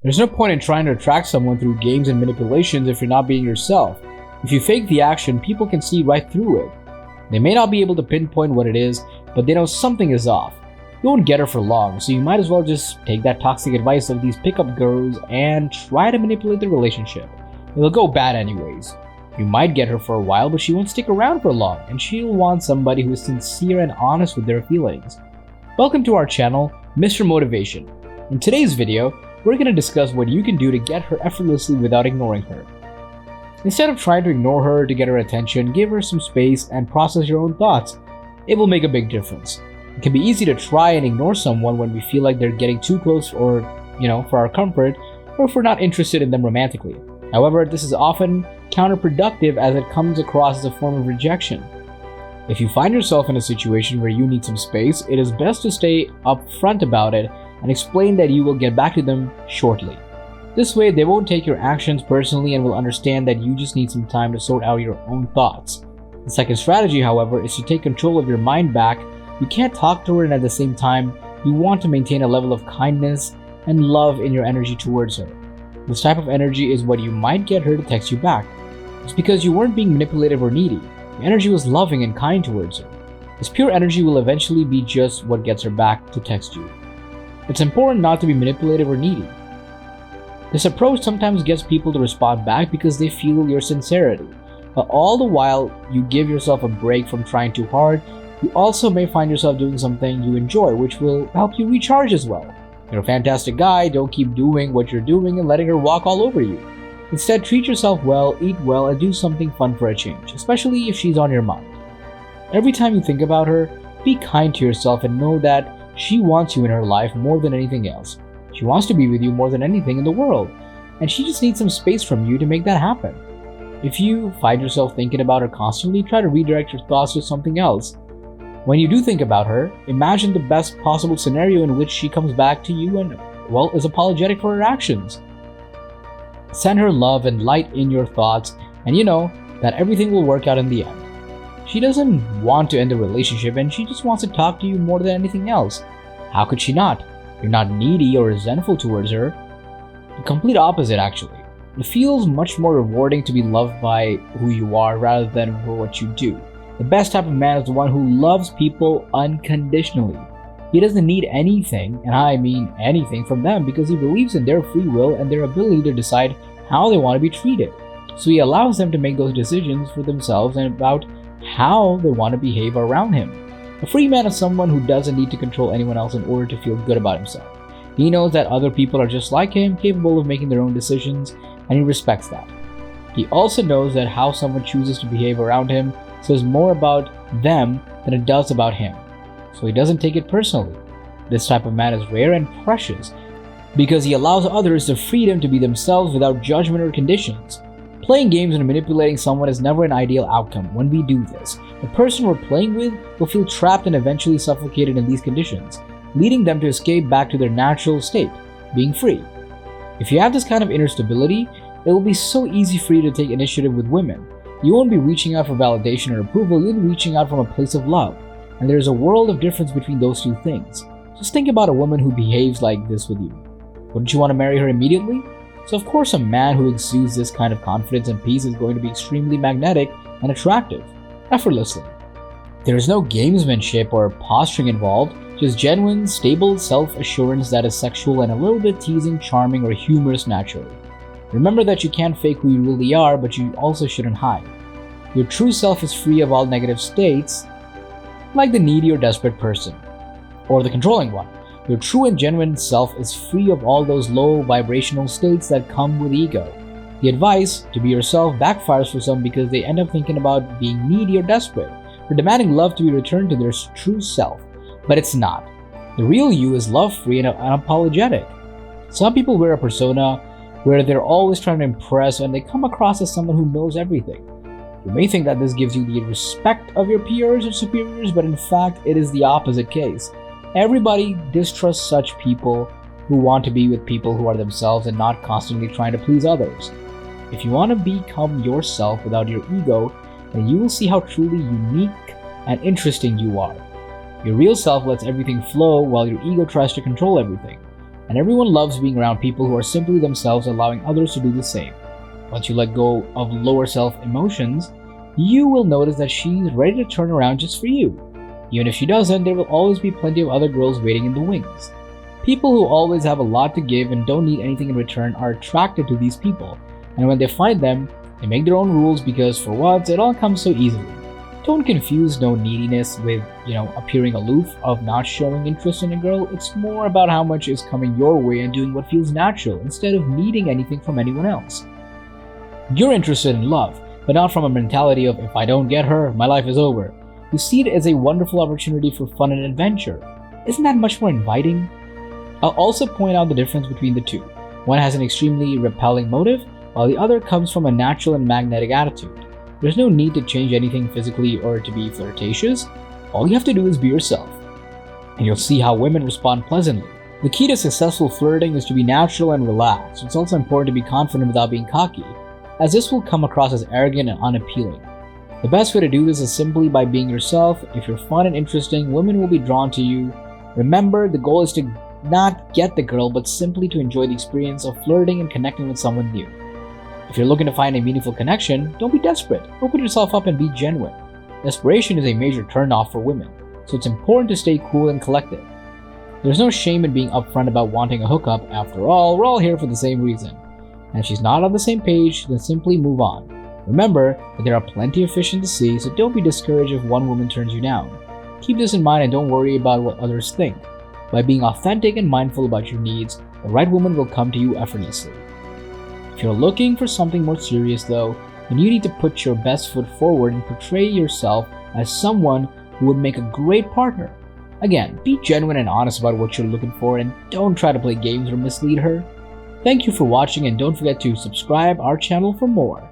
There's no point in trying to attract someone through games and manipulations if you're not being yourself. If you fake the action, people can see right through it. They may not be able to pinpoint what it is, but they know something is off. You won't get her for long, so you might as well just take that toxic advice of these pickup girls and try to manipulate the relationship. It'll go bad anyways. You might get her for a while, but she won't stick around for long, and she'll want somebody who is sincere and honest with their feelings. Welcome to our channel, Mr. Motivation. In today's video, we're going to discuss what you can do to get her effortlessly without ignoring her. Instead of trying to ignore her to get her attention, give her some space and process your own thoughts. It will make a big difference. It can be easy to try and ignore someone when we feel like they're getting too close or, for our comfort, or if we're not interested in them romantically. However, this is often counterproductive as it comes across as a form of rejection. If you find yourself in a situation where you need some space, it is best to stay upfront about it and explain that you will get back to them shortly. This way, they won't take your actions personally and will understand that you just need some time to sort out your own thoughts. The second strategy, however, is to take control of your mind back. You can't talk to her, and at the same time, you want to maintain a level of kindness and love in your energy towards her. This type of energy is what you might get her to text you back. It's because you weren't being manipulative or needy. Your energy was loving and kind towards her. This pure energy will eventually be just what gets her back to text you. It's important not to be manipulative or needy. This approach sometimes gets people to respond back because they feel your sincerity. But all the while you give yourself a break from trying too hard, you also may find yourself doing something you enjoy, which will help you recharge as well. You're a fantastic guy, don't keep doing what you're doing and letting her walk all over you. Instead, treat yourself well, eat well, and do something fun for a change, especially if she's on your mind. Every time you think about her, be kind to yourself and know that she wants you in her life more than anything else. She wants to be with you more than anything in the world, and she just needs some space from you to make that happen. If you find yourself thinking about her constantly, try to redirect your thoughts to something else. When you do think about her, imagine the best possible scenario in which she comes back to you and, is apologetic for her actions. Send her love and light in your thoughts, and you know that everything will work out in the end. She doesn't want to end the relationship, and she just wants to talk to you more than anything else. How could she not? You're not needy or resentful towards her. The complete opposite, actually. It feels much more rewarding to be loved by who you are rather than for what you do. The best type of man is the one who loves people unconditionally. He doesn't need anything, and I mean anything, from them because he believes in their free will and their ability to decide how they want to be treated. So he allows them to make those decisions for themselves and about how they want to behave around him. A free man is someone who doesn't need to control anyone else in order to feel good about himself. He knows that other people are just like him, capable of making their own decisions, and he respects that. He also knows that how someone chooses to behave around him says more about them than it does about him. So he doesn't take it personally. This type of man is rare and precious because he allows others the freedom to be themselves without judgment or conditions. Playing games and manipulating someone is never an ideal outcome. When we do this, the person we're playing with will feel trapped and eventually suffocated in these conditions, leading them to escape back to their natural state, being free. If you have this kind of inner stability, it will be so easy for you to take initiative with women. You won't be reaching out for validation or approval, you'll be reaching out from a place of love. And there's a world of difference between those two things. Just think about a woman who behaves like this with you. Wouldn't you want to marry her immediately? So of course a man who exudes this kind of confidence and peace is going to be extremely magnetic and attractive, effortlessly. There is no gamesmanship or posturing involved, just genuine, stable self-assurance that is sexual and a little bit teasing, charming, or humorous naturally. Remember that you can't fake who you really are, but you also shouldn't hide. Your true self is free of all negative states, like the needy or desperate person, or the controlling one. Your true and genuine self is free of all those low vibrational states that come with ego. The advice to be yourself backfires for some because they end up thinking about being needy or desperate, or demanding love to be returned to their true self. But it's not. The real you is love-free and unapologetic. Some people wear a persona where they're always trying to impress and they come across as someone who knows everything. You may think that this gives you the respect of your peers or superiors, but in fact, it is the opposite case. Everybody distrusts such people who want to be with people who are themselves and not constantly trying to please others. If you want to become yourself without your ego, then you will see how truly unique and interesting you are. Your real self lets everything flow while your ego tries to control everything. and everyone loves being around people who are simply themselves, allowing others to do the same. Once you let go of lower self emotions, you will notice that she's ready to turn around just for you. Even if she doesn't, there will always be plenty of other girls waiting in the wings. People who always have a lot to give and don't need anything in return are attracted to these people, and when they find them, they make their own rules because for once, it all comes so easily. Don't confuse no neediness with, appearing aloof, of not showing interest in a girl. It's more about how much is coming your way and doing what feels natural instead of needing anything from anyone else. You're interested in love, but not from a mentality of if I don't get her, my life is over. You see it as a wonderful opportunity for fun and adventure. Isn't that much more inviting? I'll also point out the difference between the two. One has an extremely repelling motive, while the other comes from a natural and magnetic attitude. There's no need to change anything physically or to be flirtatious. All you have to do is be yourself, and you'll see how women respond pleasantly. The key to successful flirting is to be natural and relaxed. It's also important to be confident without being cocky, as this will come across as arrogant and unappealing. The best way to do this is simply by being yourself. If you're fun and interesting, women will be drawn to you. Remember, the goal is to not get the girl, but simply to enjoy the experience of flirting and connecting with someone new. If you're looking to find a meaningful connection, don't be desperate. Open yourself up and be genuine. Desperation is a major turnoff for women, so it's important to stay cool and collected. There's no shame in being upfront about wanting a hookup. After all, we're all here for the same reason. And if she's not on the same page, then simply move on. Remember that there are plenty of fish in the sea, so don't be discouraged if one woman turns you down. Keep this in mind and don't worry about what others think. By being authentic and mindful about your needs, the right woman will come to you effortlessly. If you're looking for something more serious though, then you need to put your best foot forward and portray yourself as someone who would make a great partner. Again, be genuine and honest about what you're looking for and don't try to play games or mislead her. Thank you for watching and don't forget to subscribe our channel for more.